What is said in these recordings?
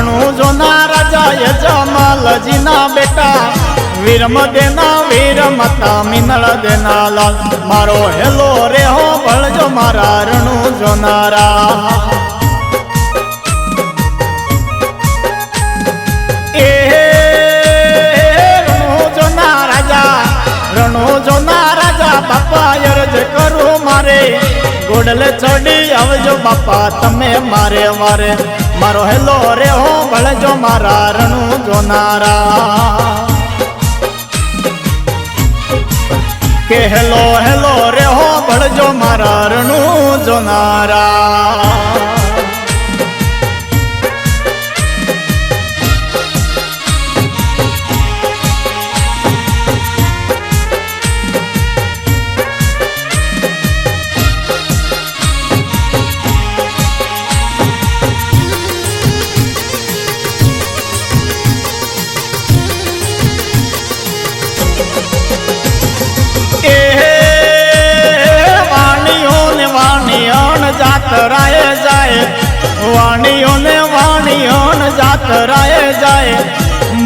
रणु जोना राजा यजमाल जीना बेटा वीरम देना वीर माता मिनल देना लाल मारो हेलो रे हो बळजो मारा रणु जोनारा। रणु जोना राजा बापा अर्ज करू मारे गोडले चढ़ी आवजो बापा तमे मारे वारे मारो हेलो रे हो बळजो मारा रणु जोनारा। के हेलो हेलो रे हो बळजो मारा रणु जोनारा। जातराए जाए वाणियों ने जातराए जाए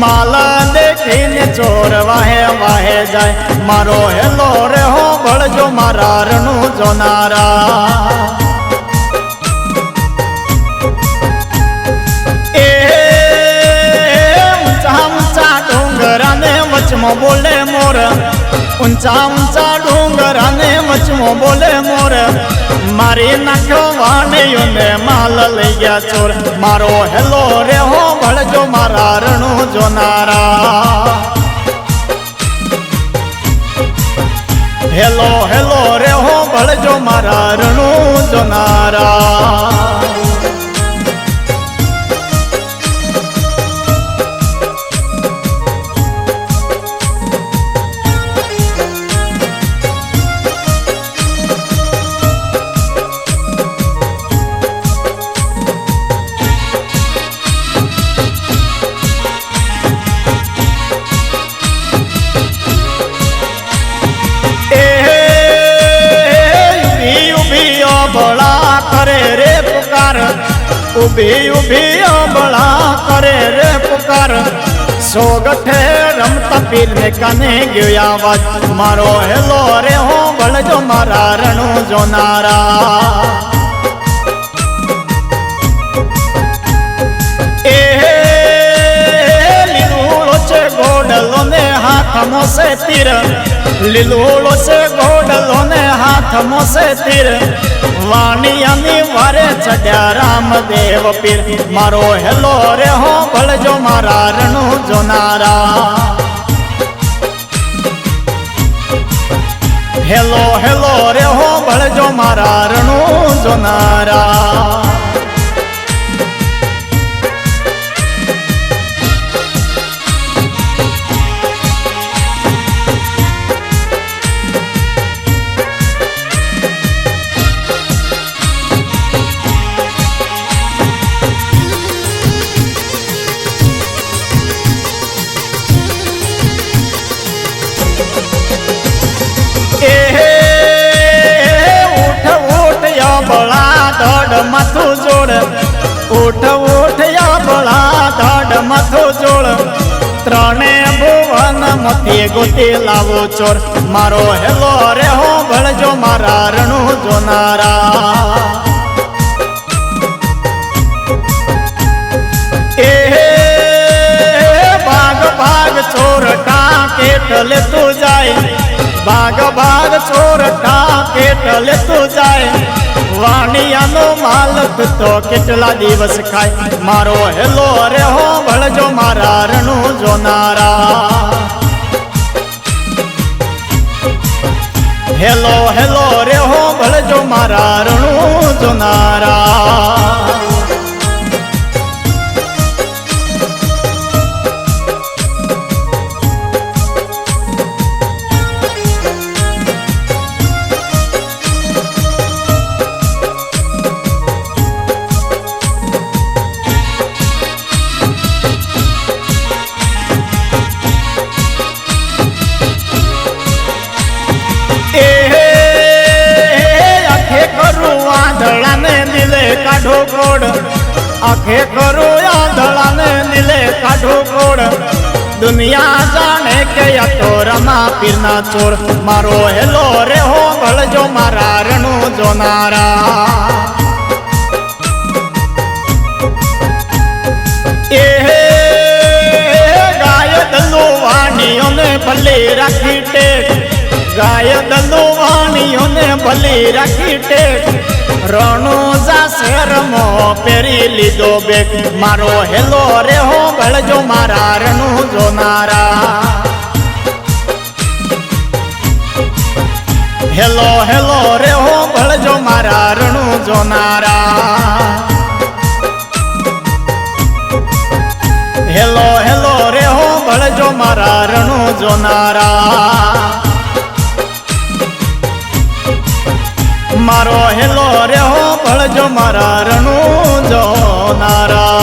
माला देखीने चोर वाहे वाहे जाए मारो हेलो रे हो बळजो मारा रणु जोनारा। ऊंचा ऊंचा डोंगरा ने वचमो बोले मोर ऊंचा ऊंचा डोंगरा ने वचमो बोले मोर मारी नाखो वाणियों ने माल लई गया चोर मारो हेलो रे हो बळजो मारा रणु जोनारा। हेलो हेलो रे हो बळजो मारा रणु जोनारा। उभी उभी बड़ा करे रे पुकार सोगठे रमता पीर ने काने गयो आवाज मारो हेलो रे हो बळजो मारा रणु जोनारा। लीलूड़ो से गोडलो ने हाथ मोसे तीर लीलूड़ो से गोडलो ने हाथ मोसे तीर वाणियानी वारे चढ़्या रामदेव पीर मारो हेलो रे हो बळजो मारा रणु जोनारा। हेलो हेलो रे हो बळजो मारा रणु जोनारा। माथो जोड़ उठ उठ या बड़ा दाड़ माथो जोड़ त्रणे भुवन मथी गोती लावो चोर मारो हेलो रे हो बळजो मारा रणु जोनारा। भाग भाग चोर टाकेट ले तू जाए भाग भाग चोर टाकेट ले तू जाए वाणियानो मालक तो केटला दिवस खाए मारो हेलो रे हो बळजो मारा रणु जोनारा। हेलो हेलो रे हो बळजो मारा रणु जोनारा। आखे करो आंधळा દુનિયા જાણે કે આ તો રમા પીરના ચોર મારો હેલો રે હો ભળજો મારા રણું જોનારા એ ગાય દલ્લુ વાણીઓને ભલે રાખી ટેક ગાય દલ્લુ વાણીઓને ભલે રાખી ટેક રણુજા શેરમો પહેરી લીધો બેગ મારો હેલો રે હો ભળજો મારા રણું જોનારા હેલો હેલો રે હો ભળજો મારા રણું જોનારા હેલો હેલો રે હો ભળજો મારા રણું જોનારા મારો હેલો રે હો ભળજો મારા રણું જોનારા